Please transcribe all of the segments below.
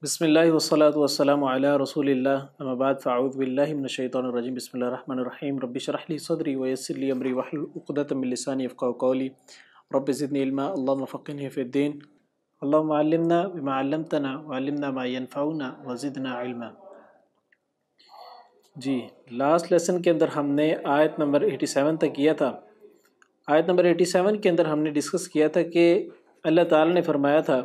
بسم اللہ والصلاة والسلام علی رسول اللہ اما بعد فاعوذ باللہ من الشیطان الرجیم بسم اللہ الرحمن الرحیم رب اشرح لی صدری ویسر لی امری واحلل عقدۃ من لسانی یفقهوا قولی رب زدنی علما اللهم فقهنی فی الدین اللهم علمنا بما علمتنا وعلمنا ما ينفعنا وزدنا علما۔ جی لاسٹ لیسن کے اندر ہم نے آیت نمبر 87 تک کیا تھا۔ آیت نمبر 87 کے اندر ہم نے ڈسکس کیا تھا کہ اللہ تعالی نے فرمایا تھا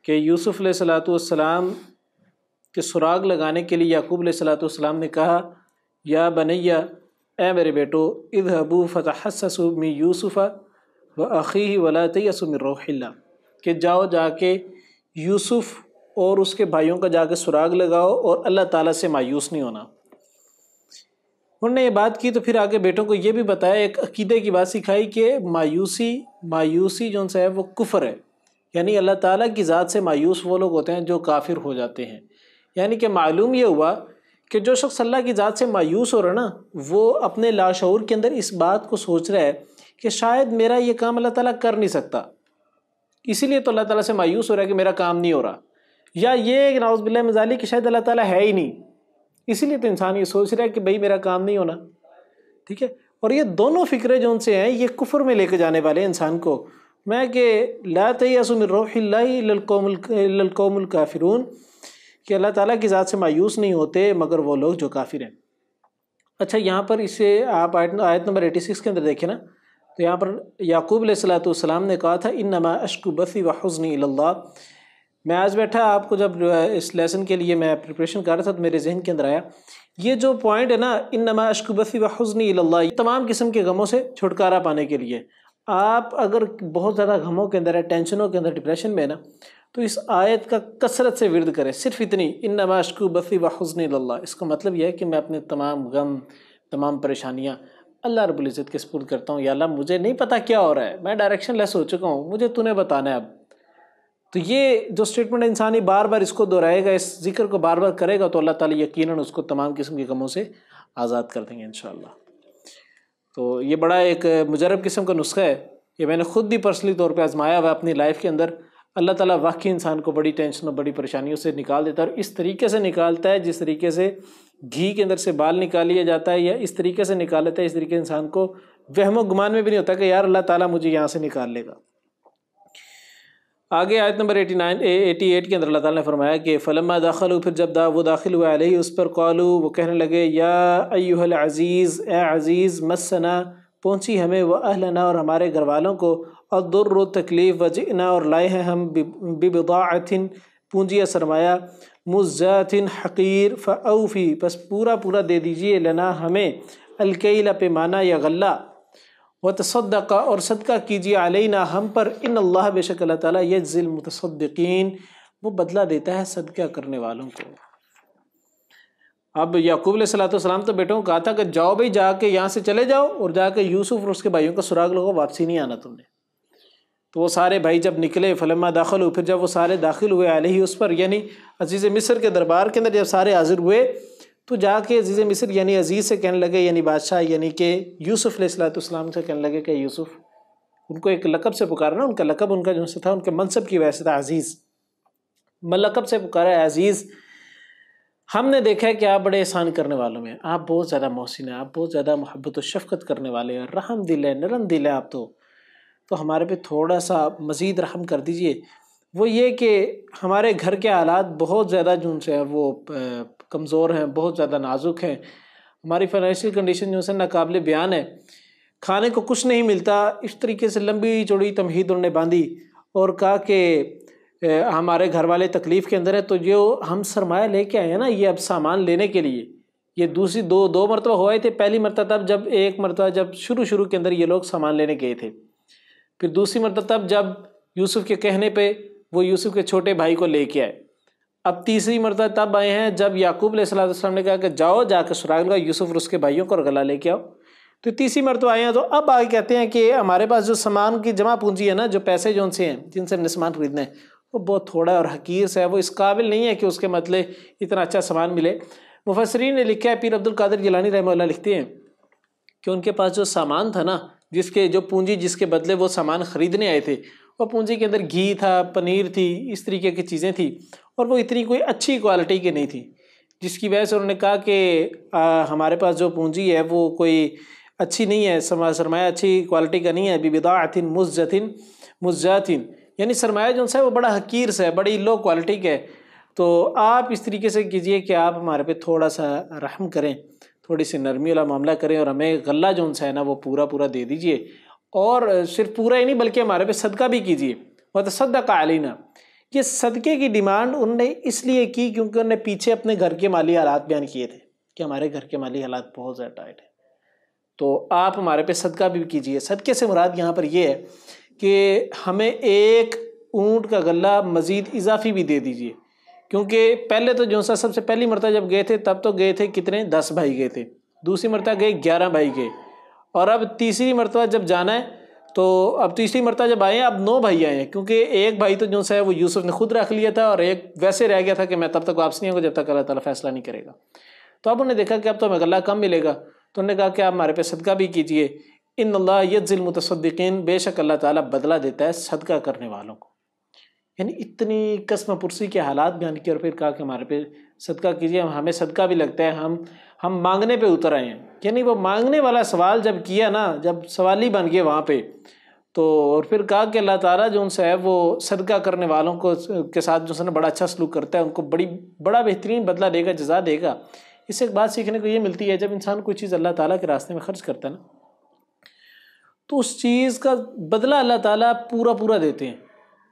کہ یوسف علیہ السلام کے سراغ لگانے کے لیے یعقوب علیہ السلام نے کہا یا بنیا، اے میرے بیٹو، اذهبوا فتحسسوا من یوسف واخیہ ولا تیأسوا من روح اللہ، کہ جاؤ جا کے یوسف اور اس کے بھائیوں کا جا کے سراغ لگاؤ اور اللہ تعالیٰ سے مایوس نہیں ہونا۔ انہوں نے یہ بات کی تو پھر آگے بیٹوں کو یہ بھی بتایا، ایک عقیدے کی بات سکھائی کہ مایوسی جو ہے وہ کفر ہے، یعنی اللہ تعالیٰ کی ذات سے مایوس وہ لوگ ہوتے ہیں جو کافر ہو جاتے ہیں۔ یعنی کہ معلوم یہ ہوا کہ جو شخص اللہ کی ذات سے مایوس ہو رہا ہے نا، وہ اپنے لاشعور کے اندر اس بات کو سوچ رہا ہے کہ شاید میرا یہ کام اللہ تعالیٰ کر نہیں سکتا، اسی لیے تو اللہ تعالیٰ سے مایوس ہو رہا ہے کہ میرا کام نہیں ہو رہا، یا یہ کہ نعوذ باللہ من ذالک کہ شاید اللہ تعالیٰ ہے ہی نہیں، اسی لیے تو انسان یہ سوچ رہا ہے کہ بھئی میرا کام نہیں ہونا۔ ٹھیک ہے، اور یہ دونوں فکرے جو ان سے ہیں یہ کفر میں لے کے جانے والے ہیں انسان کو۔ میں کہ لا تیأسوا من روح اللہ الا القوم الکافرون، کہ اللہ تعالیٰ کی ذات سے مایوس نہیں ہوتے مگر وہ لوگ جو کافر ہیں۔ اچھا، یہاں پر اسے آپ آیت نمبر 86 کے اندر دیکھیں نا، تو یہاں پر یعقوب علیہ السلام نے کہا تھا انما اشکو بثی وحزنی الی اللہ۔ میں آج بیٹھا آپ کو جب اس لیسن کے لیے میں پریپریشن کر رہا تھا تو میرے ذہن کے اندر آیا یہ جو پوائنٹ ہے نا، انما اشکو بثی وحزنی الی اللہ، یہ تمام قسم کے غموں سے چھٹکارا پانے کے لیے۔ آپ اگر بہت زیادہ غموں کے اندر ہے، ٹینشنوں کے اندر، ڈپریشن میں ہے نا، تو اس آیت کا کثرت سے ورد کریں، صرف اتنی انما اشکو بثی وحزنی الی اللہ۔ اس کا مطلب یہ ہے کہ میں اپنے تمام غم، تمام پریشانیاں اللہ رب العزت کے سپرد کرتا ہوں۔ یا اللہ مجھے نہیں پتا کیا ہو رہا ہے، میں ڈائریکشن لیس ہو چکا ہوں، مجھے تو نے بتانا ہے اب۔ تو یہ جو سٹیٹمنٹ انسانی بار بار اس کو دہرائے گا، اس ذکر کو بار بار کرے گا، تو اللہ تعالیٰ یقیناً اس کو تمام قسم کے غموں سے آزاد کر دیں گے انشاءاللہ۔ تو یہ بڑا ایک مجرب قسم کا نسخہ ہے، یہ میں نے خود بھی پرسنلی طور پہ آزمایا ہوا اپنی لائف کے اندر۔ اللہ تعالیٰ واقعی انسان کو بڑی ٹینشن اور بڑی پریشانیوں سے نکال دیتا ہے، اور اس طریقے سے نکالتا ہے جس طریقے سے گھی کے اندر سے بال نکال لیا جاتا ہے، یا اس طریقے سے نکال لیتا ہے اس طریقے انسان کو وہم و گمان میں بھی نہیں ہوتا کہ یار اللہ تعالیٰ مجھے یہاں سے نکال لے گا۔ آگے آیت نمبر 88 کے اندر اللہ تعالیٰ نے فرمایا کہ فلما دخلوا، پھر جب وہ داخل ہوئے علیہ اس پر، قالوا، وہ کہنے لگے یا ایھا العزیز، اے عزیز، مسنا، پہنچی ہمیں، و اہلنا، اور ہمارے گھر والوں کو، الضر، تکلیف، وجئنا، اور لائے ہیں ہم، ببضاعۃ، پونجی یا سرمایہ، مزجاۃ، حقیر، فاوفی، بس پورا دے دیجئے، لنا، ہمیں، الکیل، پیمانہ یا غلہ، وتصدق، اور صدقہ کیجیے، علینا، ہم پر، ان اللہ، بے شک اللہ تعالیٰ، یجزی المتصدقین، وہ بدلہ دیتا ہے صدقہ کرنے والوں کو۔ اب یعقوب علیہ السلام تو بیٹوں کو کہا تھا کہ جاؤ بھائی، جا کے یہاں سے چلے جاؤ اور جا کے یوسف اور اس کے بھائیوں کا سراغ لگاؤ، واپسی نہیں آنا تم نے۔ تو وہ سارے بھائی جب نکلے، فلما داخلوا، پھر جب وہ سارے داخل ہوئے علیہ اس پر، یعنی عزیز مصر کے دربار کے اندر جب سارے حاضر ہوئے، تو جا کے عزیز مصر یعنی عزیز سے کہنے لگے، یعنی بادشاہ، یعنی کہ یوسف علیہ السلام سے کہنے لگے کہ یوسف، ان کو ایک لقب سے پکارا نا، ان کا لقب ان کا جو تھا ان کے منصب کی وجہ سے تھا عزیز، لقب سے پکارا ہے عزیز، ہم نے دیکھا ہے کہ آپ بڑے احسان کرنے والوں میں، آپ بہت زیادہ محسن ہیں، آپ بہت زیادہ محبت و شفقت کرنے والے ہیں، رحم دل ہے، نرم دل ہے آپ تو ہمارے پہ تھوڑا سا مزید رحم کر دیجئے۔ وہ یہ کہ ہمارے گھر کے حالات بہت زیادہ جو سے ہیں وہ کمزور ہیں، بہت زیادہ نازک ہیں، ہماری فائنینشیل کنڈیشن جو ہے ناقابل بیان ہے، کھانے کو کچھ نہیں ملتا۔ اس طریقے سے لمبی چوڑی تمہید انہوں نے باندھی اور کہا کہ ہمارے گھر والے تکلیف کے اندر ہیں، تو جو ہم سرمایہ لے کے آئے ہیں نا، یہ اب سامان لینے کے لیے، یہ دوسری دو مرتبہ ہوئے تھے، پہلی مرتبہ تب جب ایک مرتبہ جب شروع کے اندر یہ لوگ سامان لینے گئے تھے، پھر دوسری مرتبہ تب جب یوسف کے کہنے پہ وہ یوسف کے چھوٹے بھائی کو لے کے آئے، اب تیسری مرتبہ تب آئے ہیں جب یعقوب علیہ السلام نے کہا کہ جاؤ جا کے سراغ لگاؤ یوسف اور اس کے بھائیوں کو اور غلہ لے کے آؤ، تو تیسری مرتبہ آئے ہیں۔ تو اب آگے کہتے ہیں کہ ہمارے پاس جو سامان کی جمع پونجی ہے نا، جو پیسے جو ان سے ہیں جن سے ہم نے سامان خریدنا ہے، وہ بہت تھوڑا ہے اور حقیر سے ہے، وہ اس قابل نہیں ہے کہ اس کے مطلب اتنا اچھا سامان ملے۔ مفسرین نے لکھا ہے، پیر عبد القادر جیلانی رحمہ اللہ لکھتے ہیں کہ ان کے پاس جو سامان تھا نا، جس کے جو پونجی جس کے بدلے وہ سامان خریدنے آئے تھے، وہ پونجی کے اندر گھی تھا، پنیر تھی، اس طریقے کی چیزیں تھیں، اور وہ اتنی کوئی اچھی کوالٹی کی نہیں تھی، جس کی وجہ سے انہوں نے کہا کہ ہمارے پاس جو پونجی ہے وہ کوئی اچھی نہیں ہے، سرمایہ اچھی کوالٹی کا نہیں ہے، ببضاعۃ مزجاۃ، یعنی سرمایہ جو ہے وہ بڑا حقیر سا ہے، بڑی لو کوالٹی کا ہے، تو آپ اس طریقے سے کیجئے کہ آپ ہمارے پہ تھوڑا سا رحم کریں، تھوڑی سی نرمی والا معاملہ کریں، اور ہمیں غلہ جو ہے نا وہ پورا دے دیجئے، اور صرف پورا ہی نہیں بلکہ ہمارے پہ صدقہ بھی کیجئے، وتصدق علینا۔ یہ صدقے کی ڈیمانڈ انہوں نے اس لیے کی کیونکہ انہوں نے پیچھے اپنے گھر کے مالی حالات بیان کیے تھے کہ ہمارے گھر کے مالی حالات بہت زیادہ ٹائٹ ہیں، تو آپ ہمارے پہ صدقہ بھی کیجئے۔ صدقے سے مراد یہاں پر یہ ہے کہ ہمیں ایک اونٹ کا غلہ مزید اضافی بھی دے دیجئے، کیونکہ پہلے تو جو سا سب سے پہلی مرتبہ جب گئے تھے تب تو گئے تھے کتنے، 10 بھائی گئے تھے، دوسری مرتبہ گئے 11 بھائی گئے، اور اب تیسری مرتبہ جب جانا ہے تو اب تیسری مرتبہ جب آئے ہیں اب 9 بھائی آئے ہیں، کیونکہ ایک بھائی تو جو ہے وہ یوسف نے خود رکھ لیا تھا، اور ایک ویسے رہ گیا تھا کہ میں تب تک واپس نہیں آؤں گا جب تک اللہ تعالیٰ فیصلہ نہیں کرے گا۔ تو اب انہوں نے دیکھا کہ اب تو ہمیں غلہ کم ملے گا، تو انہوں نے کہا کہ آپ ہمارے پہ صدقہ بھی کیجئے، ان اللہ یجزی المتصدقین، بے شک اللہ تعالیٰ بدلہ دیتا ہے صدقہ کرنے والوں کو۔ یعنی اتنی قسم پرسی کے حالات بیان کیے، اور پھر کہا کہ ہمارے پہ صدقہ کیجئے، ہمیں صدقہ بھی لگتا ہے، ہم مانگنے پہ اتر آئے ہیں۔ یعنی وہ مانگنے والا سوال جب کیا نا، جب سوالی بن گئے وہاں پہ، تو اور پھر کہا کہ اللہ تعالیٰ جو ان سے ہے وہ صدقہ کرنے والوں کو کے ساتھ جو ہے بڑا اچھا سلوک کرتا ہے، ان کو بڑا بہترین بدلہ دے گا، جزا دے گا۔ اس سے ایک بات سیکھنے کو یہ ملتی ہے، جب انسان کوئی چیز اللہ تعالیٰ کے راستے میں خرچ کرتا ہے نا، تو اس چیز کا بدلہ اللہ تعالیٰ پورا دیتے ہیں،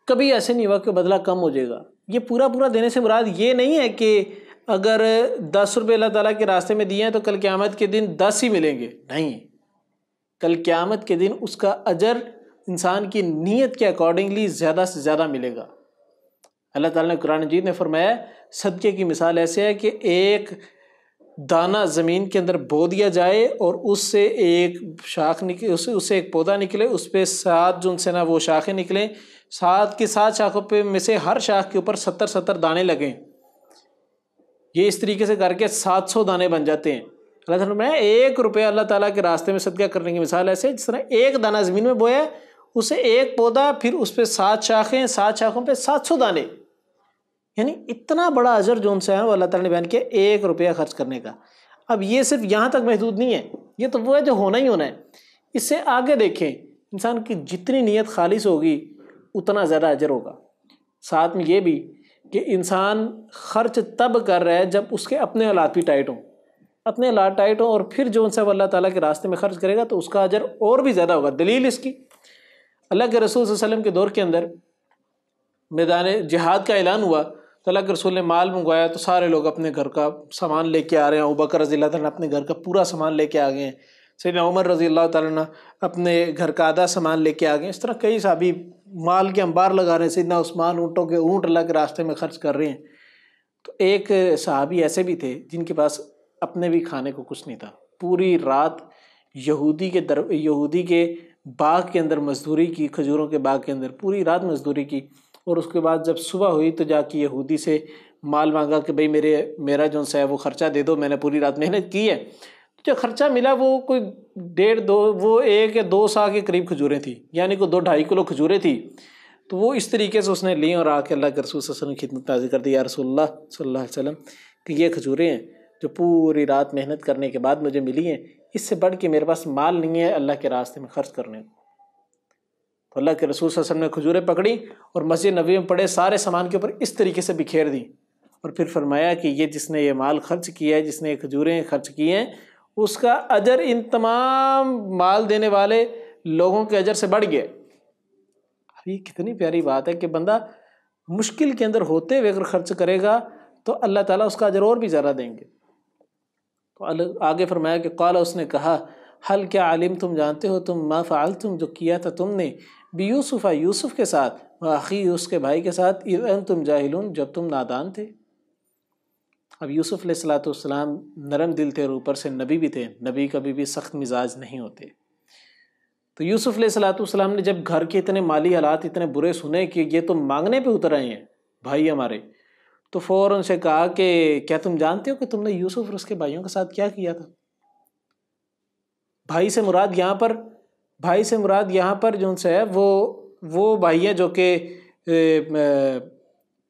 کبھی ایسے نہیں ہوا کہ بدلہ کم ہو جائے گا۔ یہ پورا دینے سے مراد یہ نہیں ہے کہ اگر 10 روپے اللہ تعالیٰ کے راستے میں دیے ہیں تو کل قیامت کے دن 10 ہی ملیں گے، نہیں، کل قیامت کے دن اس کا اجر انسان کی نیت کے اکارڈنگلی زیادہ سے زیادہ ملے گا۔ اللہ تعالیٰ نے قرآن مجید میں فرمایا صدقے کی مثال ایسے ہے کہ ایک دانہ زمین کے اندر بو دیا جائے اور اس سے ایک شاخ نکلے، اس سے ایک پودا نکلے، اس پہ 7 جو سے نا وہ شاخیں نکلیں، 7 کی 7 شاخوں پہ میں سے ہر شاخ کے اوپر 70 دانے لگیں، یہ اس طریقے سے کر کے 700 دانے بن جاتے ہیں۔ اللہ تعالیٰ نے 1 روپیہ اللہ تعالیٰ کے راستے میں صدقہ کرنے کی مثال ایسے جس طرح ایک دانہ زمین میں بویا، اسے ایک پودا، پھر اس پہ 7 شاخیں، 7 شاخوں پہ 700 دانے، یعنی اتنا بڑا اجر جو ان سے ہے وہ اللہ تعالیٰ نے بیان کیا 1 روپیہ خرچ کرنے کا۔ اب یہ صرف یہاں تک محدود نہیں ہے، یہ تو وہ ہے جو ہونا ہی ہونا ہے، اس سے آگے دیکھیں انسان کی جتنی نیت خالص ہوگی اتنا زیادہ اجر ہوگا۔ ساتھ میں یہ بھی کہ انسان خرچ تب کر رہا ہے جب اس کے اپنے حالات بھی ٹائٹ ہوں، اپنے حالات ٹائٹ ہوں، اور پھر جو ان سے اللہ تعالیٰ کے راستے میں خرچ کرے گا تو اس کا اجر اور بھی زیادہ ہوگا۔ دلیل اس کی اللہ کے رسول صلی اللہ علیہ وسلم کے دور کے اندر میدان جہاد کا اعلان ہوا تو اللہ کے رسول نے مال منگوایا، تو سارے لوگ اپنے گھر کا سامان لے کے آ رہے ہیں، ابوبکر رضی اللہ تعالیٰ اپنے گھر کا پورا سامان لے کے آ گئے ہیں، سیدنا عمر رضی اللہ تعالیٰ اپنے گھر کا آدھا سامان لے کے آ گئے، اس طرح کئی صحابی مال کے انبار لگا رہے ہیں، سیدنا عثمان اونٹ اللہ کے راستے میں خرچ کر رہے ہیں۔ تو ایک صحابی ایسے بھی تھے جن کے پاس اپنے بھی کھانے کو کچھ نہیں تھا، پوری رات یہودی کے باغ کے اندر مزدوری کی، کھجوروں کے باغ کے اندر پوری رات مزدوری کی، اور اس کے بعد جب صبح ہوئی تو جا کے یہودی سے مال مانگا کہ بھئی میرا جو ہے وہ خرچہ دے دو، میں نے پوری رات محنت کی ہے۔ جو خرچہ ملا وہ کوئی 1 یا 2 سا کے قریب کھجوریں تھیں، یعنی کوئی 2-2.5 کلو کھجوریں تھیں، تو وہ اس طریقے سے اس نے لی اور آ کے اللہ کے رسول صلی اللہ علیہ وسلم کی خدمت حاضر کر دی، یا رسول اللہ صلی اللہ علیہ وسلم کہ یہ کھجوریں ہیں جو پوری رات محنت کرنے کے بعد مجھے ملی ہیں، اس سے بڑھ کے میرے پاس مال نہیں ہے اللہ کے راستے میں خرچ کرنے کو۔ تو اللہ کے رسول صلی اللہ علیہ وسلم نے کھجوریں پکڑی اور مسجد نبوی میں پڑے سارے سامان کے اوپر اس طریقے سے بکھیر دی، اور پھر فرمایا کہ یہ جس نے یہ مال خرچ کیا ہے، جس نے یہ کھجوریں خرچ کی ہیں، اس کا اجر ان تمام مال دینے والے لوگوں کے اجر سے بڑھ گیا۔ یہ کتنی پیاری بات ہے کہ بندہ مشکل کے اندر ہوتے ہوئے اگر خرچ کرے گا تو اللہ تعالیٰ اس کا اجر اور بھی زیادہ دیں گے۔ تو آگے فرمایا کہ قال، اس نے کہا، حل کیا عالم تم جانتے ہو تم ما فعلتم جو کیا تھا تم نے بیوسف یوسف کے ساتھ، واخی اس کے بھائی کے ساتھ، اذ انتم جاہلون جب تم نادان تھے۔ اب یوسف علیہ السلام نرم دل تھے اور اوپر سے نبی بھی تھے، نبی کبھی بھی سخت مزاج نہیں ہوتے۔ تو یوسف علیہ السلام نے جب گھر کے اتنے مالی حالات اتنے برے سنے کہ یہ تو مانگنے پہ اتر آئے ہیں بھائی ہمارے، تو فوراً سے کہا کہ کیا تم جانتے ہو کہ تم نے یوسف اور اس کے بھائیوں کے ساتھ کیا کیا تھا؟ بھائی سے مراد یہاں پر جو ہے وہ وہ بھائی ہیں جو کہ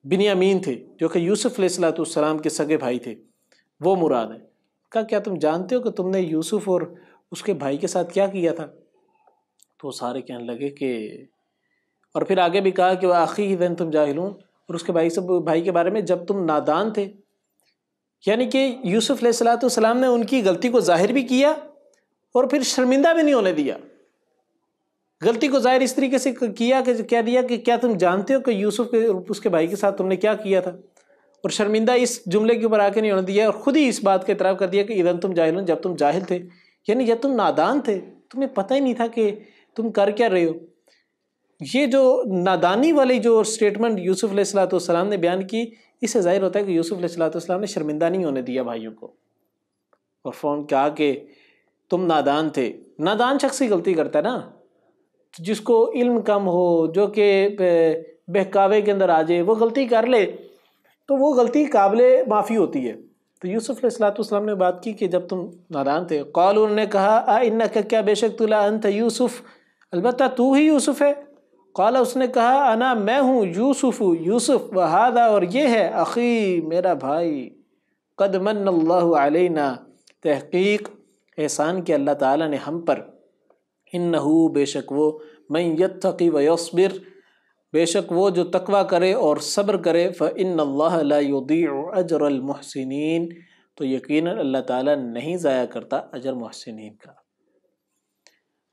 بنیامین تھے، جو کہ یوسف علیہ السلام کے سگے بھائی تھے، وہ مراد ہیں۔ کہا کیا تم جانتے ہو کہ تم نے یوسف اور اس کے بھائی کے ساتھ کیا کیا تھا؟ تو سارے کہنے لگے کہ، اور پھر آگے بھی کہا کہ وَأَخِيهِ وَأَنْتُمْ تم جاہلون، اور اس کے بھائی کے بارے میں جب تم نادان تھے، یعنی کہ یوسف علیہ السلام نے ان کی غلطی کو ظاہر بھی کیا اور پھر شرمندہ بھی نہیں ہونے دیا۔ غلطی کو ظاہر اس طریقے سے کیا کہ کہہ دیا کہ کیا تم جانتے ہو کہ یوسف کے اس کے بھائی کے ساتھ تم نے کیا کیا تھا، اور شرمندہ اس جملے کے اوپر آ کے نہیں ہونے دیا، اور خود ہی اس بات کا اعتراف کر دیا کہ اذا انتم جاہلون، جب تم جاہل تھے، یعنی جب تم نادان تھے، تمہیں پتہ ہی نہیں تھا کہ تم کر کیا رہے ہو۔ یہ جو نادانی والی جو اسٹیٹمنٹ یوسف علیہ السلام نے بیان کی، اس سے ظاہر ہوتا ہے کہ یوسف علیہ السلام نے شرمندہ نہیں ہونے دیا بھائیوں کو، اور فون کہا کہ تم نادان تھے۔ نادان شخص ہی غلطی کرتا ہے نا، جس کو علم کم ہو، جو کہ بہکاوے کے اندر آ جائے، وہ غلطی کر لے تو وہ غلطی قابل معافی ہوتی ہے۔ تو یوسف علیہ السلام نے بات کی کہ جب تم نادان تھے، قالوا، انہوں نے کہا اِنَّكَ، کیا بے شک تو لا انت یوسف، البتہ تو ہی یوسف ہے۔ قال، اس نے کہا انا، میں ہوں یوسف، یوسف، وہذا، اور یہ ہے اخی، میرا بھائی، قد من اللہ علینا، تحقیق احسان کیا اللہ تعالیٰ نے ہم پر، انہو، بے شک وہ، من یتقی ویصبر، بے شک وہ جو تقوی کرے اور صبر کرے، فإن اللہ لا یضیع اجر المحسنین، تو یقیناً اللہ تعالیٰ نہیں ضائع کرتا اجر محسنین کا۔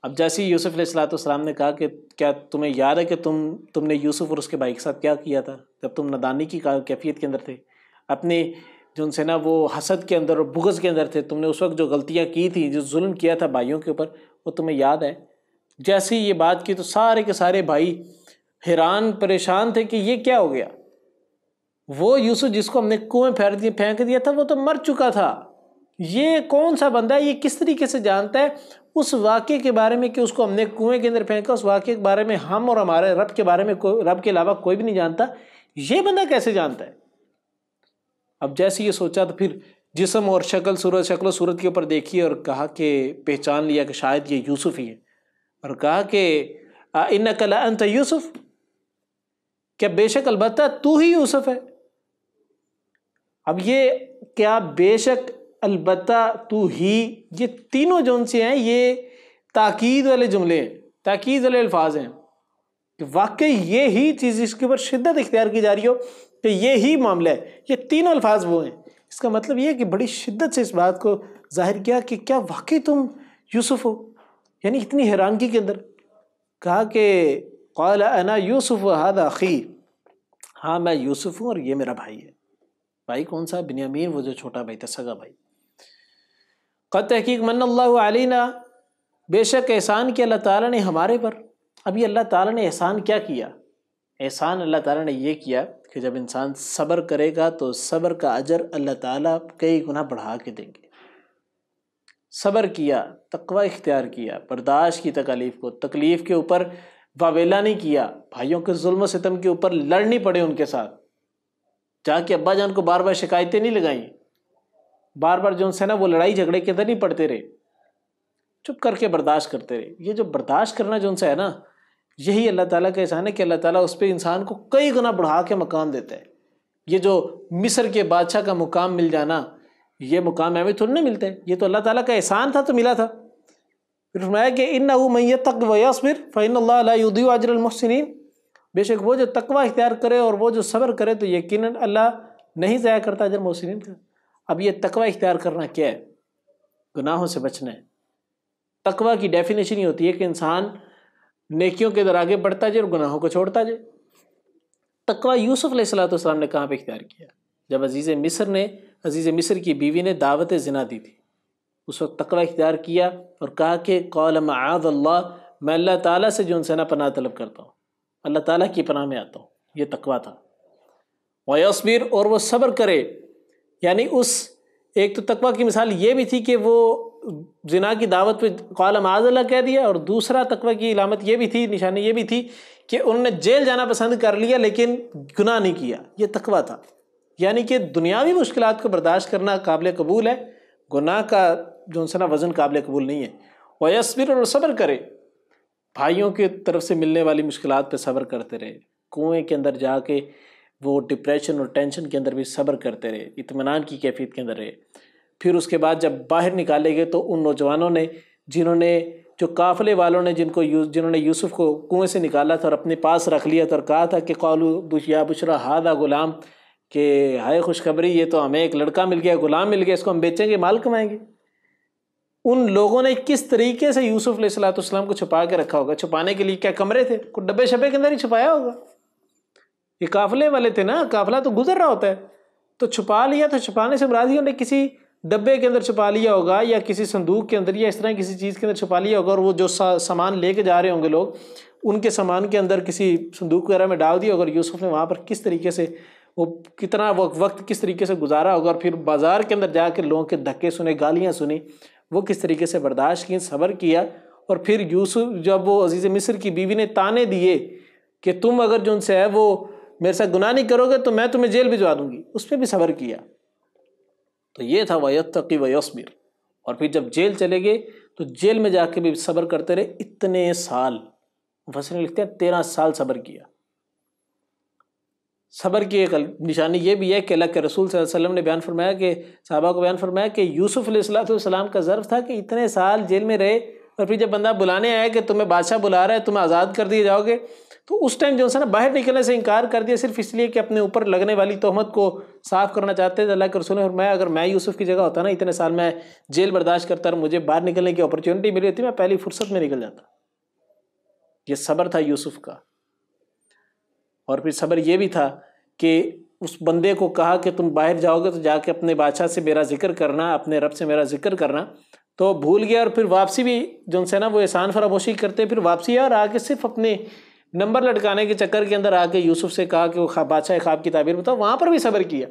اب جیسے یوسف علیہ السلام نے کہا کہ کیا تمہیں یاد ہے کہ تم نے یوسف اور اس کے بھائی کے ساتھ کیا کیا تھا جب تم نادانی کی کیفیت کے اندر تھے، اپنے جو ان سے نا وہ حسد کے اندر اور بغض کے اندر تھے، تم نے اس وقت جو غلطیاں کی تھی، جو ظلم کیا تھا بھائیوں کے اوپر، وہ تمہیں یاد ہے؟ جیسے ہی یہ بات کی تو سارے کے سارے بھائی حیران پریشان تھے کہ یہ کیا ہو گیا۔ وہ یوسف جس کو ہم نے کنویں پھینک دیا تھا وہ تو مر چکا تھا، یہ کون سا بندہ ہے، یہ کس طریقے سے جانتا ہے اس واقعے کے بارے میں کہ اس کو ہم نے کنویں کے اندر پھینکا، اس واقعے کے بارے میں ہم اور ہمارے رب کے بارے میں رب کے علاوہ کوئی بھی نہیں جانتا، یہ بندہ کیسے جانتا ہے؟ اب جیسے یہ سوچا تو پھر جسم اور شکل و صورت کے اوپر دیکھی اور کہا کہ پہچان لیا کہ شاید یہ یوسف ہی ہے، اور کہا کہ اِنَّكَ لَأَنْتَ یوسف، کیا بے شک البتہ تو ہی یوسف ہے۔ اب یہ کیا بے شک البتہ تو ہی، یہ تینوں جو ان سے ہیں یہ تاکید والے جملے ہیں، تاکید والے الفاظ ہیں کہ واقعی یہ ہی چیز اس کے اوپر شدت اختیار کی جا رہی ہو کہ یہ ہی معاملہ ہے، یہ تینوں الفاظ وہ ہیں۔ اس کا مطلب یہ ہے کہ بڑی شدت سے اس بات کو ظاہر کیا کہ کیا واقعی تم یوسف ہو، یعنی اتنی حیرانگی کے اندر کہا کہ قال انا یوسف وہذا اخی، ہاں میں یوسف ہوں اور یہ میرا بھائی ہے۔ بھائی کون سا؟ بنیامین، وہ جو چھوٹا بھائی تھا، سگا بھائی۔ قد تحقیق من اللہ علینا، بے شک احسان کیا اللہ تعالیٰ نے ہمارے پر۔ اب یہ اللہ تعالیٰ نے احسان کیا کیا؟ احسان اللہ تعالیٰ نے یہ کیا کہ جب انسان صبر کرے گا تو صبر کا اجر اللہ تعالیٰ کئی گنا بڑھا کے دیں گے۔ صبر کیا، تقوی اختیار کیا، برداشت کی تکلیف کے اوپر واویلا نہیں کیا، بھائیوں کے ظلم و ستم کے اوپر لڑ نہیں پڑے ان کے ساتھ، جا کے ابا جان کو بار بار شکایتیں نہیں لگائیں، بار بار جو ان سے نا وہ لڑائی جھگڑے کے اندر نہیں پڑتے رہے، چپ کر کے برداشت کرتے رہے۔ یہ جو برداشت کرنا جو ان سے ہے نا، یہی اللہ تعالیٰ کا احسان ہے کہ اللہ تعالیٰ اس پہ انسان کو کئی گنا بڑھا کے مقام دیتا ہے۔ یہ جو مصر کے بادشاہ کا مقام مل جانا، یہ مقام ہمیں تھوڑی نہ ملتا ہے، یہ تو اللہ تعالیٰ کا احسان تھا تو ملا تھا۔ پھر فرمایا کہ انہ من یتق ویصبر فإن اللہ لا یضیع اجر المحسنین، بے شک وہ جو تقوی اختیار کرے اور وہ جو صبر کرے تو یقیناً اللہ نہیں ضائع کرتا اجر محسنین کا۔ اب یہ تقوی اختیار کرنا کیا ہے؟ گناہوں سے بچنا ہے۔ تقوی کی ڈیفینیشن ہی ہوتی ہے کہ انسان نیکیوں کے در آگے بڑھتا جائے اور گناہوں کو چھوڑتا جائے۔ تقوی یوسف علیہ السلام نے کہاں پہ اختیار کیا؟ جب عزیز مصر کی بیوی نے دعوت زنا دی تھی، اس وقت تقوی اختیار کیا اور کہا کہ قال معاذ اللہ، میں اللہ تعالیٰ سے جو ان سے نا پناہ طلب کرتا ہوں، اللہ تعالیٰ کی پناہ میں آتا ہوں۔ یہ تقوی تھا۔ ویصبر، اور وہ صبر کرے، یعنی اس ایک تو تقوی کی مثال یہ بھی تھی کہ وہ زنا کی دعوت پہ قال معاذ اللہ کہہ دیا، اور دوسرا تقوی کی علامت یہ بھی تھی، نشانی یہ بھی تھی کہ انہوں نے جیل جانا پسند کر لیا لیکن گناہ نہیں کیا۔ یہ تقوی تھا، یعنی کہ دنیاوی مشکلات کو برداشت کرنا قابل قبول ہے، گناہ کا جو ان سے نا وزن قابل قبول نہیں ہے۔ ویصبر، اور صبر کرے، بھائیوں کی طرف سے ملنے والی مشکلات پہ صبر کرتے رہے، کنویں کے اندر جا کے وہ ڈپریشن اور ٹینشن کے اندر بھی صبر کرتے رہے، اطمینان کی کیفیت کے اندر رہے۔ پھر اس کے بعد جب باہر نکالے گئے تو ان نوجوانوں نے جنہوں نے جو قافلے والوں نے جنہوں نے یوسف کو کنویں سے نکالا تھا اور اپنے پاس رکھ لیا تھا اور کہا تھا کہ قالوا یا بشرا ھذا غلام، کہ ہائے خوشخبری یہ تو ہمیں ایک لڑکا مل گیا، غلام مل گیا، اس کو ہم بیچیں گے، مال کمائیں گے۔ ان لوگوں نے کس طریقے سے یوسف علیہ السلام کو چھپا کے رکھا ہوگا؟ چھپانے کے لیے کیا کمرے تھے؟ کوئی ڈبے شبے کے اندر ہی چھپایا ہوگا۔ یہ قافلے والے تھے نا، قافلہ تو گزر رہا ہوتا ہے، تو چھپا لیا، تو چھپانے سے مراد انہوں نے کسی ڈبے کے اندر چھپا لیا ہوگا یا کسی صندوق کے اندر یا اس طرح کسی چیز کے اندر چھپا لیا ہوگا، اور وہ جو سامان لے کے جا رہے ہوں گے لوگ، ان کے سامان کے اندر کسی صندوق وغیرہ میں ڈال دیا ہوگا۔ اور یوسف نے وہاں پر کس طریقے سے وہ کتنا وقت کس طریقے سے گزارا ہوگا، اور پھر بازار کے اندر جا کے لوگوں کے دھکے سنے، گالیاں سنی، وہ کس طریقے سے برداشت کی، صبر کیا۔ اور پھر یوسف جب وہ عزیز مصر کی بیوی نے تانے دیے کہ تم اگر جو ان سے ہے وہ میرے ساتھ گناہ نہیں کرو گے تو میں تمہیں جیل بھجوا دوں گی، اس پہ بھی صبر کیا۔ تو یہ تھا وَيَتَّقِي وَيَصْبِرْ۔ اور پھر جب جیل چلے گئے تو جیل میں جا کے بھی صبر کرتے رہے اتنے سال، مفسرین لکھتے ہیں 13 سال صبر کیا۔ صبر کی ایک نشانی یہ بھی ہے کہ اللہ کے رسول صلی اللہ علیہ وسلم نے بیان فرمایا کہ صحابہ کو بیان فرمایا کہ یوسف علیہ السلام کا ظرف تھا کہ اتنے سال جیل میں رہے، اور پھر جب بندہ بلانے آیا کہ تمہیں بادشاہ بلا رہا ہے، تمہیں آزاد کر دیے جاؤ گے، تو اس ٹائم جو ہے نا باہر نکلنے سے انکار کر دیا، صرف اس لیے کہ اپنے اوپر لگنے والی تہمت کو صاف کرنا چاہتے تھے۔ اللہ کے رسول نے فرمایا اگر میں یوسف کی جگہ ہوتا نا، اتنے سال میں جیل برداشت کرتا اور مجھے باہر نکلنے کی اپرچونٹی ملی ہوتی، میں پہلی فرصت میں نکل جاتا۔ یہ صبر تھا یوسف کا۔ اور پھر صبر یہ بھی تھا کہ اس بندے کو کہا کہ تم باہر جاؤ گے تو جا کے اپنے بادشاہ سے میرا ذکر کرنا، اپنے رب سے میرا ذکر کرنا، تو بھول گیا۔ اور پھر واپسی بھی جو ان سے نا وہ احسان فراموشی کرتے، پھر واپسی اور آ کے صرف اپنے نمبر لٹکانے کے چکر کے اندر آ کے یوسف سے کہا کہ وہ بادشاہ خواب کی تعبیر بتاؤ، وہاں پر بھی صبر کیا۔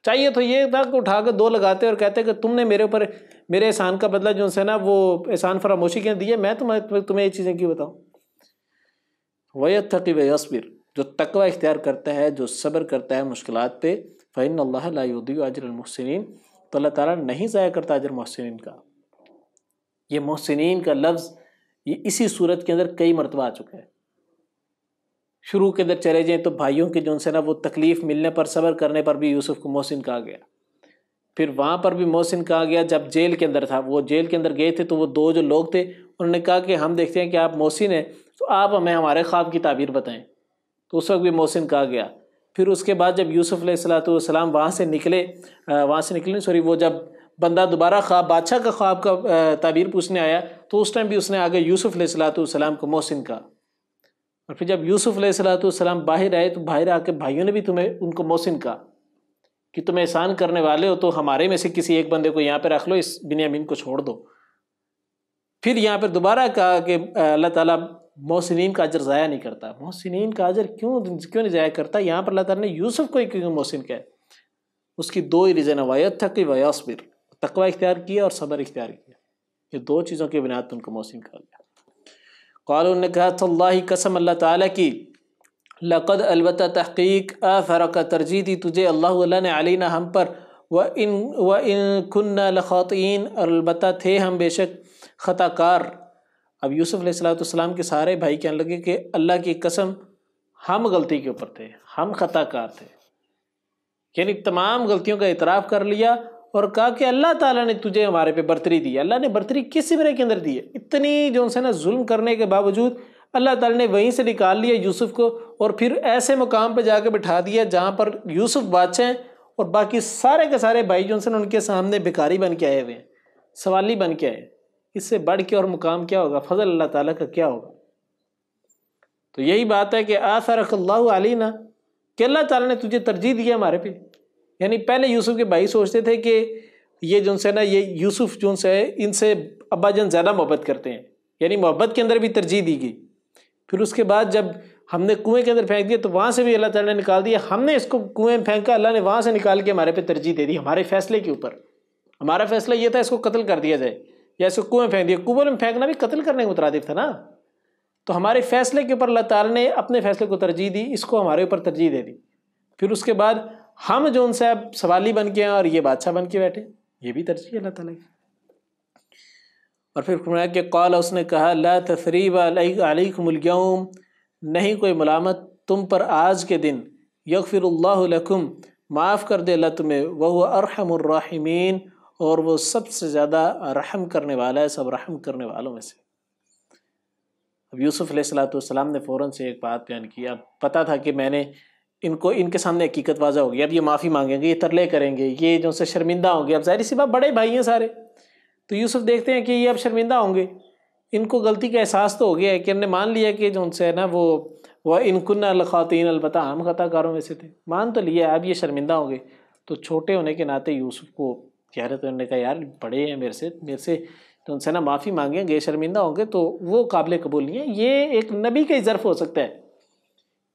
چاہیے تو یہ تھا کہ اٹھا کے 2 لگاتے اور کہتے کہ تم نے میرے اوپر میرے احسان کا بدلہ جو ہے نا وہ احسان فراموشی کے دیے، میں تمہیں یہ چیزیں کیوں بتاؤں۔ وَيَتَّقِي وَيَصْبِرْ، جو تقوی اختیار کرتا ہے، جو صبر کرتا ہے مشکلات پہ، فَإِنَّ اللَّهَ لَا يُضِيعُ أَجْرَ الْمُحْسِنِينَ، تو اللہ تعالیٰ نہیں ضائع کرتا اجر محسنین کا۔ یہ محسنین کا لفظ یہ اسی صورت کے اندر کئی مرتبہ آ چکا ہے۔ شروع کے اندر چلے جائیں تو بھائیوں کے جو ان سے نا وہ تکلیف ملنے پر صبر کرنے پر بھی یوسف کو محسن کہا گیا، پھر وہاں پر بھی محسن کہا گیا جب جیل کے اندر تھا۔ وہ جیل کے اندر گئے تھے تو وہ 2 جو لوگ تھے انہوں نے کہا کہ ہم دیکھتے ہیں کہ آپ محسن ہیں تو آپ ہمیں ہمارے خواب کی تعبیر بتائیں، تو اس وقت بھی محسن کہا گیا۔ پھر اس کے بعد جب یوسف علیہ السلام وہاں سے نکلے وہ جب بندہ دوبارہ بادشاہ کا خواب کا تعبیر پوچھنے آیا تو اس ٹائم بھی اس نے آگے یوسف علیہ السلام کو محسن کہا۔ اور پھر جب یوسف علیہ السلام باہر آئے تو باہر آ کے بھائیوں نے بھی ان کو محسن کہا کہ تم احسان کرنے والے ہو تو ہمارے میں سے کسی ایک بندے کو یہاں پہ رکھ لو، اس بنیامین کو چھوڑ دو۔ پھر یہاں پہ دوبارہ کہا کہ اللہ تعالیٰ محسنین کا اجر ضائع نہیں کرتا۔ محسنین کا اجر کیوں نہیں ضائع کرتا؟ یہاں پر اللہ تعالیٰ نے یوسف کو کیوں محسن کہا؟ اس کی 2 ہی ریزن ہے، وَيَتَّقِي وَيَصْبِرْ، تقوی اختیار کیا اور صبر اختیار کیا، یہ 2 چیزوں کی بنیاد پر ان کو محسن کہا گیا۔ قالوا نے کہا تاللہ، قسم اللہ تعالیٰ کی، لقد البتہ تحقیق، آثرک ترجیح دی تجھے اللہ نے علینا ہم پر، وَإِن كُنَّا لَخَاطِئِينَ، اور البتہ تھے ہم بے شک خطا کار۔ اب یوسف علیہ السلام کے سارے بھائی کہنے لگے کہ اللہ کی قسم ہم غلطی کے اوپر تھے، ہم خطا کار تھے، یعنی تمام غلطیوں کا اعتراف کر لیا اور کہا کہ اللہ تعالیٰ نے تجھے ہمارے پہ برتری دی۔ اللہ نے برتری کس سمرے کے اندر دی ہے؟ اتنی جو ان سے نا ظلم کرنے کے باوجود اللہ تعالیٰ نے وہیں سے نکال لیا یوسف کو، اور پھر ایسے مقام پہ جا کے بٹھا دیا جہاں پر یوسف بادشاہ ہیں اور باقی سارے کے سارے بھائی جو ان کے سامنے بھکاری بن کے آئے ہوئے ہیں، سوالی بن کے آئے۔ اس سے بڑھ کے اور مقام کیا ہوگا؟ فضل اللہ تعالیٰ کا کیا ہوگا؟ تو یہی بات ہے کہ آثرک اللہ علینا، کہ اللہ تعالیٰ نے تجھے ترجیح دیا ہمارے پہ۔ یعنی پہلے یوسف کے بھائی سوچتے تھے کہ یہ جو سے نا یہ یوسف جو سے ان سے ابا جان زیادہ محبت کرتے ہیں، یعنی محبت کے اندر بھی ترجیح دی گئی۔ پھر اس کے بعد جب ہم نے کنویں کے اندر پھینک دیا تو وہاں سے بھی اللہ تعالیٰ نے نکال دیا، ہم نے اس کو کنویں میں پھینکا، اللہ نے وہاں سے نکال کے ہمارے پہ ترجیح دے دی ہمارے فیصلے کے اوپر۔ ہمارا فیصلہ یہ تھا اس کو قتل کر دیا جائے یا اس کو کنویں میں پھینک دیا، کنویں میں پھینکنا بھی قتل کرنے کے مترادف تھا نا۔ تو ہمارے فیصلے کے اوپر اللہ تعالیٰ نے اپنے فیصلے کو ترجیح دی، اس کو ہمارے اوپر ترجیح دے دی۔ پھر اس کے بعد ہم جو ان سے اب سوالی بن کے ہیں اور یہ بادشاہ بن کے بیٹھے، یہ بھی ترجیح اللہ تعالیٰ کی۔ اور پھر فرمایا کہ قال، اس نے کہا لا تثریب علیکم اليوم، نہیں کوئی ملامت تم پر آج کے دن، یغفر اللہ لکم، معاف کر دے اللہ تمہیں، وہو ارحم الراحمین، اور وہ سب سے زیادہ رحم کرنے والا ہے سب رحم کرنے والوں میں سے۔ اب یوسف علیہ السلام نے فوراً سے ایک بات بیان کی، اب پتہ تھا کہ میں نے ان کے سامنے حقیقت واضح ہوگی، اب یہ معافی مانگیں گے، یہ ترلے کریں گے، یہ جو سے شرمندہ ہوں گے۔ اب ظاہر سی بات، بڑے بھائی ہیں سارے، تو یوسف دیکھتے ہیں کہ یہ اب شرمندہ ہوں گے، ان کو غلطی کا احساس تو ہو گیا ہے کہ ہم نے مان لیا کہ جو ان سے ہے نا وہ ان کن الخاطئین، البتہ ہم خطا کاروں میں سے تھے، مان تو لیا، اب یہ شرمندہ ہوں گے۔ تو چھوٹے ہونے کے ناطے یوسف کو کہہ رہے، تو انہوں نے کہا یار بڑے ہیں میرے سے تو ان سے نا معافی مانگیں گے، شرمندہ ہوں گے، تو وہ قابل قبول نہیں ہے۔ یہ ایک نبی کا ہی ظرف ہو سکتا ہے،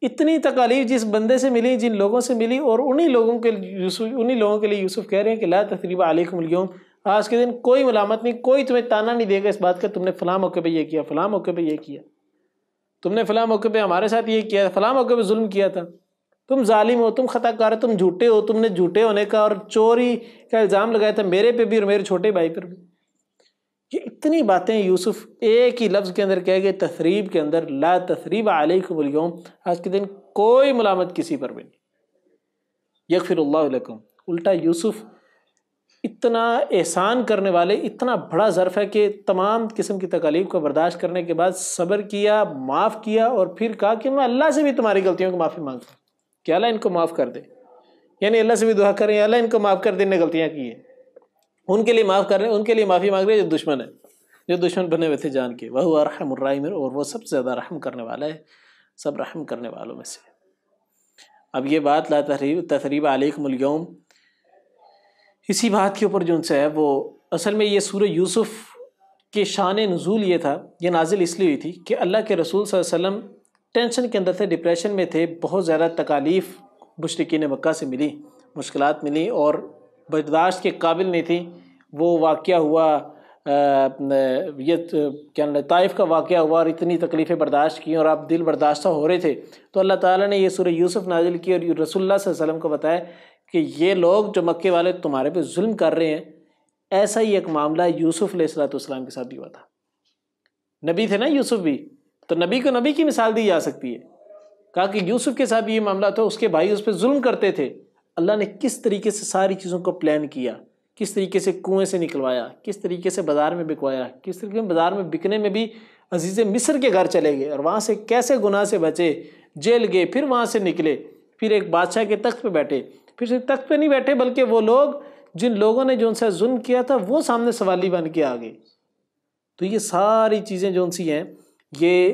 اتنی تکالیف جس بندے سے ملی، جن لوگوں سے ملی، اور انہی لوگوں کے لیے یوسف کہہ رہے ہیں کہ لا تثریب علیکم اليوم، آج کے دن کوئی ملامت نہیں، کوئی تمہیں تانا نہیں دے گا اس بات کا تم نے فلاں موقع پہ یہ کیا، فلاں موقع پہ یہ کیا، تم نے فلاں موقع پہ ہمارے ساتھ یہ کیا، فلاں موقع پہ ظلم کیا تھا، تم ظالم ہو، تم خطا کار ہو، تم جھوٹے ہو، تم نے جھوٹے ہونے کا اور چوری کا الزام لگایا تھا میرے پہ بھی اور میرے چھوٹے بھائی پر بھی۔ یہ اتنی باتیں یوسف ایک ہی لفظ کے اندر کہہ گئے، تثریب کے اندر، لا تثریب علیکم اليوم، آج کے دن کوئی ملامت کسی پر بھی نہیں، یغفر اللہ لکم۔ الٹا یوسف اتنا احسان کرنے والے، اتنا بڑا ظرف ہے کہ تمام قسم کی تکالیف کو برداشت کرنے کے بعد صبر کیا، معاف کیا، اور پھر کہا کہ میں اللہ سے بھی تمہاری غلطیوں کو معافی مانگتا ہوں کہ اللہ ان کو معاف کر دے، یعنی اللہ سے بھی دعا کریں اللہ ان کو معاف کر دے، انہیں غلطیاں کی ہیں، ان کے لیے معاف کر رہے ہیں، ان کے لیے معافی مانگ رہے ہیں جو دشمن ہے، جو دشمن بنے ہوئے تھے جان کے، وہ ارحم الراحمین، اور وہ سب سے زیادہ رحم کرنے والا ہے سب رحم کرنے والوں میں سے۔ اب یہ بات لا تثریب علیکم اليوم، اسی بات کے اوپر جو ان سے ہے وہ اصل میں یہ سورہ یوسف کے شان نزول یہ تھا، یہ نازل اس لیے ہوئی تھی کہ اللہ کے رسول صلی اللہ علیہ وسلم ٹینشن کے اندر تھے، ڈپریشن میں تھے، بہت زیادہ تکالیف مشرکین مکہ سے ملی، مشکلات ملی اور برداشت کے قابل نہیں تھی۔ وہ واقعہ ہوا، یہ طائف کا واقعہ ہوا، اور اتنی تکلیفیں برداشت کی اور آپ دل برداشتہ ہو رہے تھے، تو اللہ تعالیٰ نے یہ سورہ یوسف نازل کی اور رسول اللہ صلی اللہ علیہ وسلم کو بتایا کہ یہ لوگ جو مکے والے تمہارے پہ ظلم کر رہے ہیں، ایسا ہی ایک معاملہ یوسف علیہ السلام کے ساتھ بھی ہوا تھا۔ نبی تھے نا یوسف بھی، تو نبی کو نبی کی مثال دی جا سکتی ہے۔ کہا کہ یوسف کے ساتھ بھی یہ معاملہ تھا، اس کے بھائی اس پہ ظلم کرتے تھے، اللہ نے کس طریقے سے ساری چیزوں کو پلان کیا، کس طریقے سے کنویں سے نکلوایا، کس طریقے سے بازار میں بکوایا، کس طریقے سے بازار میں بکنے میں بھی عزیز مصر کے گھر چلے گئے اور وہاں سے کیسے گناہ سے بچے، جیل گئے، پھر وہاں سے نکلے، پھر ایک بادشاہ کے تخت پہ بیٹھے، پھر صرف تخت پہ نہیں بیٹھے بلکہ وہ لوگ جن لوگوں نے جو ان سے ظلم کیا تھا وہ سامنے سوالی بن کے آ گئے۔ تو یہ ساری چیزیں جو ان سی ہیں یہ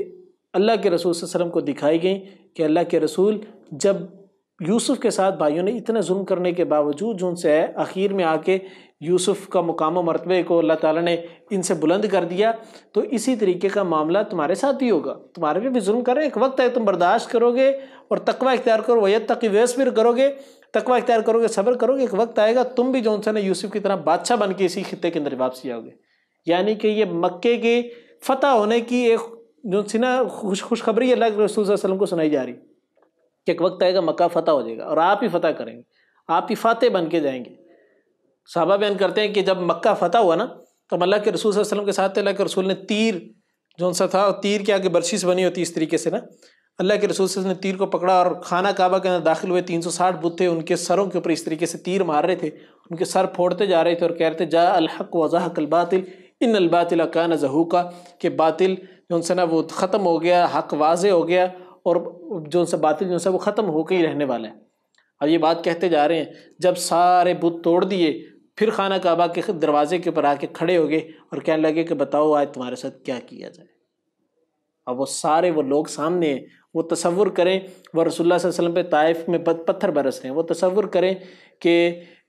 اللہ کے رسول صلی اللہ علیہ وسلم کو دکھائی گئیں کہ اللہ کے رسول جب یوسف کے ساتھ بھائیوں نے اتنا ظلم کرنے کے باوجود جو ان سے ہے آخر میں آ کے یوسف کا مقام و مرتبے کو اللہ تعالیٰ نے ان سے بلند کر دیا، تو اسی طریقے کا معاملہ تمہارے ساتھ بھی ہوگا، تمہارے پہ بھی ظلم کر رہے ہیں، ایک وقت ہے تم برداشت کرو گے اور تقوی اختیار کرو، وَيَتَّقِ وَيَصْبِرْ کرو گے، تقوی اختیار کرو گے، صبر کرو گے، ایک وقت آئے گا تم بھی جو ان سے نا یوسف کی طرح بادشاہ بن کے اسی خطے کے اندر واپسی آؤ گے۔ یعنی کہ یہ مکے کے فتح ہونے کی ایک جو سی نا خوشخبری اللہ کے رسول صلی اللہ علیہ وسلم کو سنائی جا رہی کہ ایک وقت آئے گا مکہ فتح ہو جائے گا اور آپ ہی فتح کریں گے، آپ ہی فاتح بن کے جائیں گے۔ صحابہ بیان کرتے ہیں کہ جب مکہ فتح ہوا نا تو اللہ کے رسول صلی اللہ علیہ وسلم کے ساتھ اللہ کے رسول نے تیر جو سا تھا، تیر کے آگے برچی سے بنی ہوتی اس طریقے سے نا، اللہ کے رسول صلی اللہ علیہ وسلم نے تیر کو پکڑا اور خانہ کعبہ کے اندر داخل ہوئے، 360 بت تھے، ان کے سروں کے اوپر اس طریقے سے تیر مار رہے تھے، ان کے سر پھوڑتے جا رہے تھے اور کہہ رہے تھے جاء الحق وزہق الباطل ان الباطل کان زہوقا، کہ باطل جو سے نا وہ ختم ہو گیا، حق واضح ہو گیا، اور جو سے باطل جو سے وہ ختم ہو کے ہی رہنے والا ہے۔ اب یہ بات کہتے جا رہے ہیں، جب سارے بت توڑ دیے پھر خانہ کعبہ کے دروازے کے اوپر آ کے کھڑے ہو گئے اور کہنے لگے کہ بتاؤ آج تمہارے ساتھ کیا کیا جائے۔ اب وہ سارے وہ لوگ سامنے ہیں، وہ تصور کریں وہ رسول اللہ صلی اللہ علیہ وسلم پہ طائف میں پتھر برس رہے ہیں، وہ تصور کریں کہ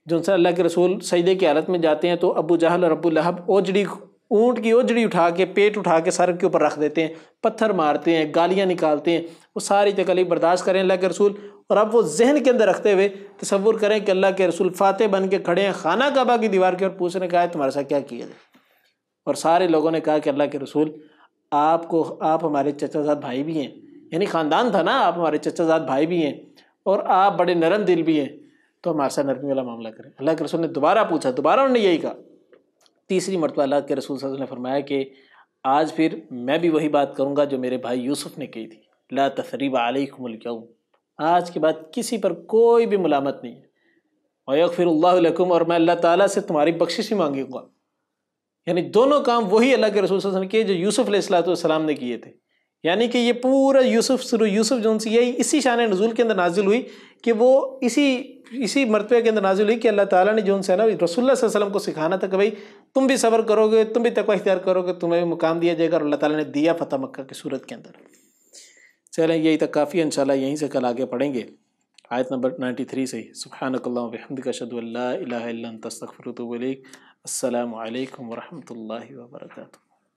جو سے اللہ کے رسول سجدے کی حالت میں جاتے ہیں تو ابو جہل اور ابو لہب اونٹ کی اوجڑی اٹھا کے پیٹ اٹھا کے سر کے اوپر رکھ دیتے ہیں، پتھر مارتے ہیں، گالیاں نکالتے ہیں، وہ ساری تکلیف برداشت کریں اللہ کے رسول، اور اب وہ ذہن کے اندر رکھتے ہوئے تصور کریں کہ اللہ کے رسول فاتح بن کے کھڑے ہیں خانہ کعبہ کی دیوار کے اور پوچھنے کہا ہے تمہارے ساتھ کیا کیا جائے، اور سارے لوگوں نے کہا کہ اللہ کے رسول آپ ہمارے چچا زاد بھائی بھی ہیں، یعنی خاندان تھا نا، آپ ہمارے چچا زاد بھائی بھی ہیں اور آپ بڑے نرم دل بھی ہیں، تو ہمارے ساتھ نرمی والا معاملہ کریں۔ اللہ کے رسول نے دوبارہ پوچھا، دوبارہ انہوں نے یہی کہا تیسری مرتبہ اللہ کے رسول صلی اللہ علیہ وسلم نے فرمایا کہ آج پھر میں بھی وہی بات کروں گا جو میرے بھائی یوسف نے کہی تھی، لا تثریب علیکم اليوم، آج کے بعد کسی پر کوئی بھی ملامت نہیں ہے، وَيَغْفِرُ اللَّهُ لَكُمْ، اور میں اللہ تعالیٰ سے تمہاری بخشش ہی مانگوں گا۔ یعنی دونوں کام وہی اللہ کے رسول صلی اللہ علیہ وسلم کیے جو یوسف علیہ السلام نے کیے تھے، یعنی کہ یہ پورا یوسف جو ان سے یہی اسی شان نزول کے اندر نازل ہوئی کہ وہ اسی مرتبہ کے اندر نازل ہوئی کہ اللہ تعالیٰ نے جو ان سے نا رسول اللہ صلی اللہ علیہ وسلم کو سکھانا تھا کہ بھائی تم بھی صبر کرو گے، تم بھی تقوی اختیار کرو گے، تمہیں بھی مقام دیا جائے گا، اور اللہ تعالیٰ نے دیا فتح مکہ کی صورت کے اندر۔ چلیں یہی تک کافی ہے، انشاءاللہ یہیں سے کل آگے پڑھیں گے آیت نمبر 93 سے۔ سبحانک اللہم و بحمدک، اشہد ان لا الہ الا انت، استغفرک و اتوب الیک۔ السلام علیکم ورحمۃ اللہ وبرکاتہ۔